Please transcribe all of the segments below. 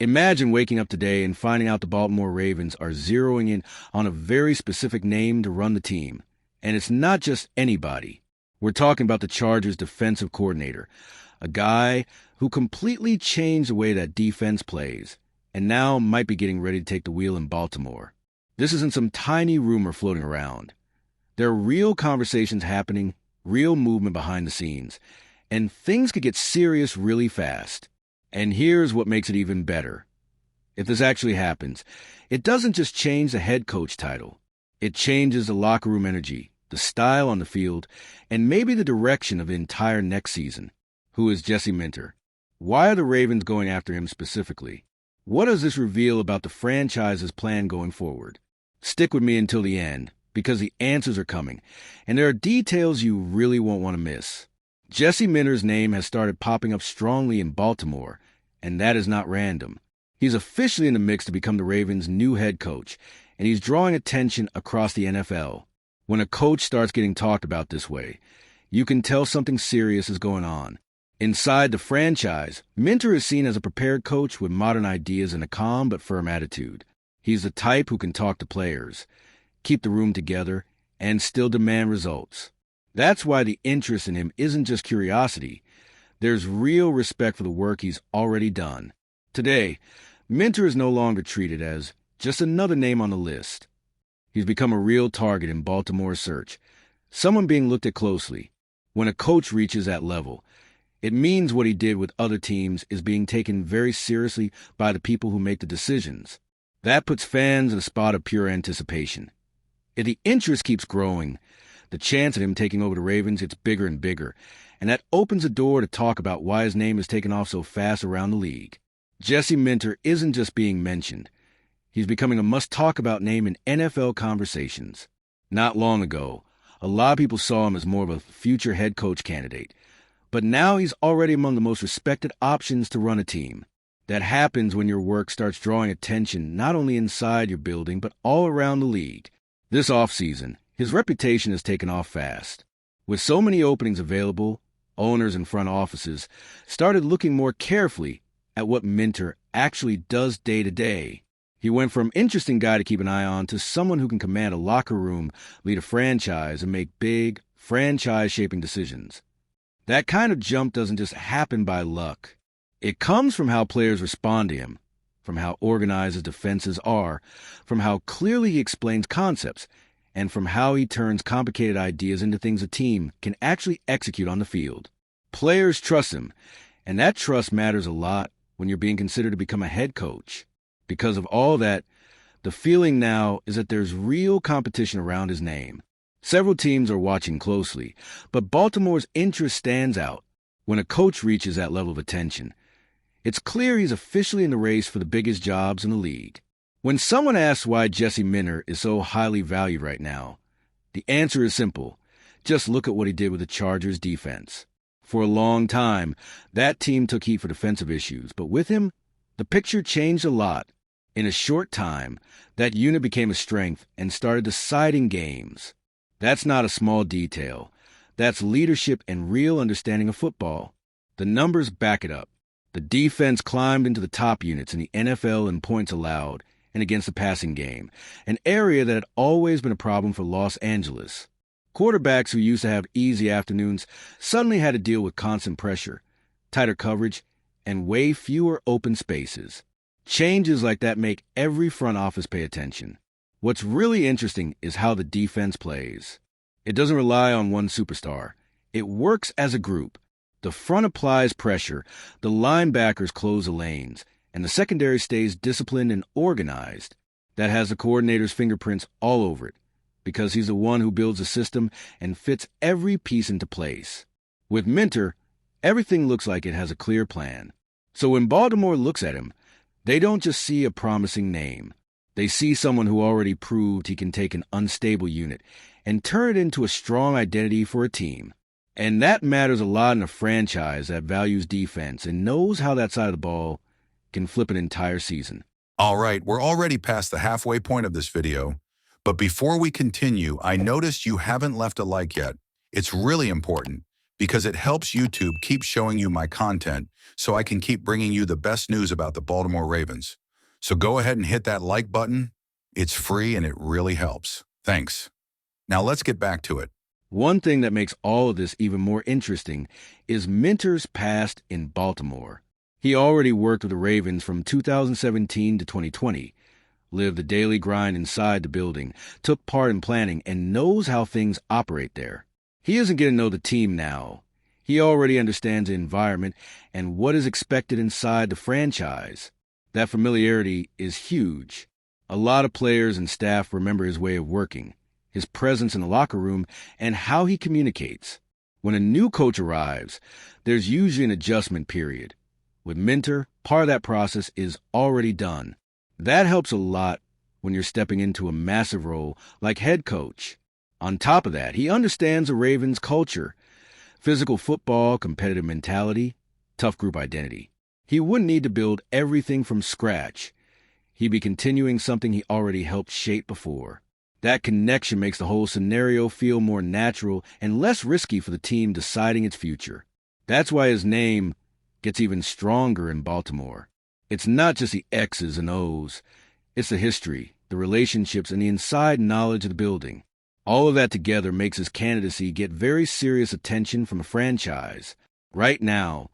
Imagine waking up today and finding out the Baltimore Ravens are zeroing in on a very specific name to run the team. And it's not just anybody. We're talking about the Chargers defensive coordinator, a guy who completely changed the way that defense plays, and now might be getting ready to take the wheel in Baltimore. This isn't some tiny rumor floating around. There are real conversations happening, real movement behind the scenes, and things could get serious really fast. And here's what makes it even better. If this actually happens, it doesn't just change the head coach title. It changes the locker room energy, the style on the field, and maybe the direction of the entire next season. Who is Jesse Minter? Why are the Ravens going after him specifically? What does this reveal about the franchise's plan going forward? Stick with me until the end, because the answers are coming, and there are details you really won't want to miss. Jesse Minter's name has started popping up strongly in Baltimore, and that is not random. He's officially in the mix to become the Ravens' new head coach, and he's drawing attention across the NFL. When a coach starts getting talked about this way, you can tell something serious is going on. Inside the franchise, Minter is seen as a prepared coach with modern ideas and a calm but firm attitude. He's the type who can talk to players, keep the room together, and still demand results. That's why the interest in him isn't just curiosity. There's real respect for the work he's already done. Today, Minter is no longer treated as just another name on the list. He's become a real target in Baltimore's search, someone being looked at closely. When a coach reaches that level, it means what he did with other teams is being taken very seriously by the people who make the decisions. That puts fans in a spot of pure anticipation. If the interest keeps growing, the chance of him taking over the Ravens gets bigger and bigger, and that opens a door to talk about why his name is taking off so fast around the league. Jesse Minter isn't just being mentioned. He's becoming a must-talk-about name in NFL conversations. Not long ago, a lot of people saw him as more of a future head coach candidate, but now he's already among the most respected options to run a team. That happens when your work starts drawing attention not only inside your building, but all around the league. This offseason, his reputation has taken off fast. With so many openings available, owners and front offices started looking more carefully at what Minter actually does day to day. He went from interesting guy to keep an eye on to someone who can command a locker room, lead a franchise, and make big, franchise-shaping decisions. That kind of jump doesn't just happen by luck. It comes from how players respond to him, from how organized his defenses are, from how clearly he explains concepts, and from how he turns complicated ideas into things a team can actually execute on the field. Players trust him, and that trust matters a lot when you're being considered to become a head coach. Because of all that, the feeling now is that there's real competition around his name. Several teams are watching closely, but Baltimore's interest stands out when a coach reaches that level of attention. It's clear he's officially in the race for the biggest jobs in the league. When someone asks why Jesse Minter is so highly valued right now, the answer is simple. Just look at what he did with the Chargers defense. For a long time, that team took heat for defensive issues, but with him, the picture changed a lot. In a short time, that unit became a strength and started deciding games. That's not a small detail. That's leadership and real understanding of football. The numbers back it up. The defense climbed into the top units in the NFL in points allowed and against the passing game, an area that had always been a problem for Los Angeles. Quarterbacks who used to have easy afternoons suddenly had to deal with constant pressure, tighter coverage, and way fewer open spaces. Changes like that make every front office pay attention. What's really interesting is how the defense plays. It doesn't rely on one superstar. It works as a group. The front applies pressure, the linebackers close the lanes, and the secondary stays disciplined and organized. That has the coordinator's fingerprints all over it, because he's the one who builds a system and fits every piece into place. With Minter, everything looks like it has a clear plan. So when Baltimore looks at him, they don't just see a promising name. They see someone who already proved he can take an unstable unit and turn it into a strong identity for a team. And that matters a lot in a franchise that values defense and knows how that side of the ball can flip an entire season. All right, we're already past the halfway point of this video, but before we continue, I noticed you haven't left a like yet. It's really important, because it helps YouTube keep showing you my content so I can keep bringing you the best news about the Baltimore Ravens. So go ahead and hit that like button. It's free and it really helps. Thanks. Now let's get back to it. One thing that makes all of this even more interesting is Minter's past in Baltimore. He already worked with the Ravens from 2017 to 2020, lived the daily grind inside the building, took part in planning, and knows how things operate there. He isn't getting to know the team now. He already understands the environment and what is expected inside the franchise. That familiarity is huge. A lot of players and staff remember his way of working, his presence in the locker room, and how he communicates. When a new coach arrives, there's usually an adjustment period. With Minter, part of that process is already done. That helps a lot when you're stepping into a massive role like head coach. On top of that, he understands the Ravens' culture, physical football, competitive mentality, tough group identity. He wouldn't need to build everything from scratch. He'd be continuing something he already helped shape before. That connection makes the whole scenario feel more natural and less risky for the team deciding its future. That's why his name gets even stronger in Baltimore. It's not just the X's and O's. It's the history, the relationships, and the inside knowledge of the building. All of that together makes his candidacy get very serious attention from the franchise. Right now,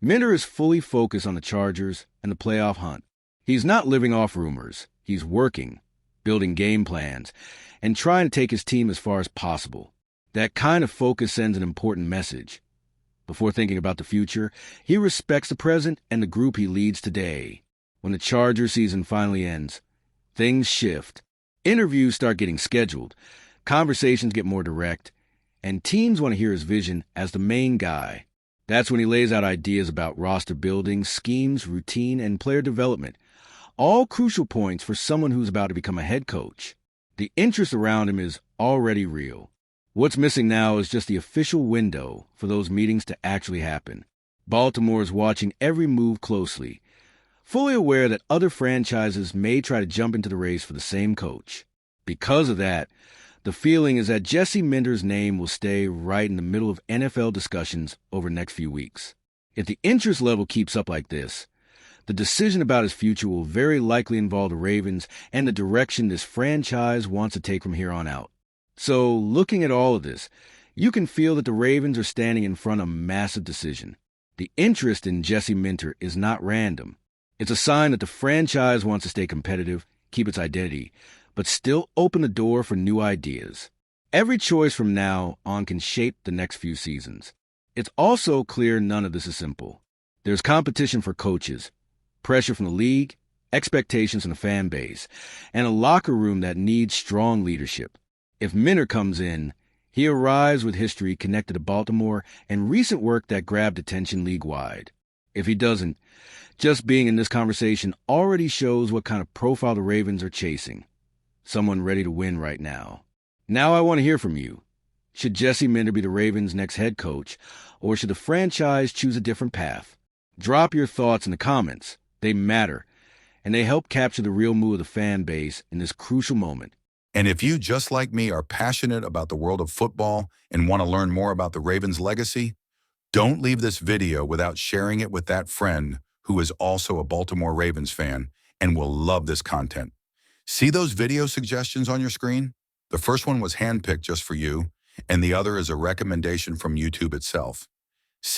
Minter is fully focused on the Chargers and the playoff hunt. He's not living off rumors. He's working, building game plans, and trying to take his team as far as possible. That kind of focus sends an important message. Before thinking about the future, he respects the present and the group he leads today. When the Charger season finally ends, things shift. Interviews start getting scheduled, conversations get more direct, and teams want to hear his vision as the main guy. That's when he lays out ideas about roster building, schemes, routine, and player development, all crucial points for someone who's about to become a head coach. The interest around him is already real. What's missing now is just the official window for those meetings to actually happen. Baltimore is watching every move closely, fully aware that other franchises may try to jump into the race for the same coach. Because of that, the feeling is that Jesse Minter's name will stay right in the middle of NFL discussions over the next few weeks. If the interest level keeps up like this, the decision about his future will very likely involve the Ravens and the direction this franchise wants to take from here on out. So, looking at all of this, you can feel that the Ravens are standing in front of a massive decision. The interest in Jesse Minter is not random. It's a sign that the franchise wants to stay competitive, keep its identity, but still open the door for new ideas. Every choice from now on can shape the next few seasons. It's also clear none of this is simple. There's competition for coaches, pressure from the league, expectations from the fan base, and a locker room that needs strong leadership. If Minter comes in, he arrives with history connected to Baltimore and recent work that grabbed attention league-wide. If he doesn't, just being in this conversation already shows what kind of profile the Ravens are chasing. Someone ready to win right now. Now I want to hear from you. Should Jesse Minter be the Ravens' next head coach, or should the franchise choose a different path? Drop your thoughts in the comments. They matter, and they help capture the real mood of the fan base in this crucial moment. And if you, just like me, are passionate about the world of football and want to learn more about the Ravens' legacy, don't leave this video without sharing it with that friend who is also a Baltimore Ravens fan and will love this content. See those video suggestions on your screen? The first one was handpicked just for you, and the other is a recommendation from YouTube itself.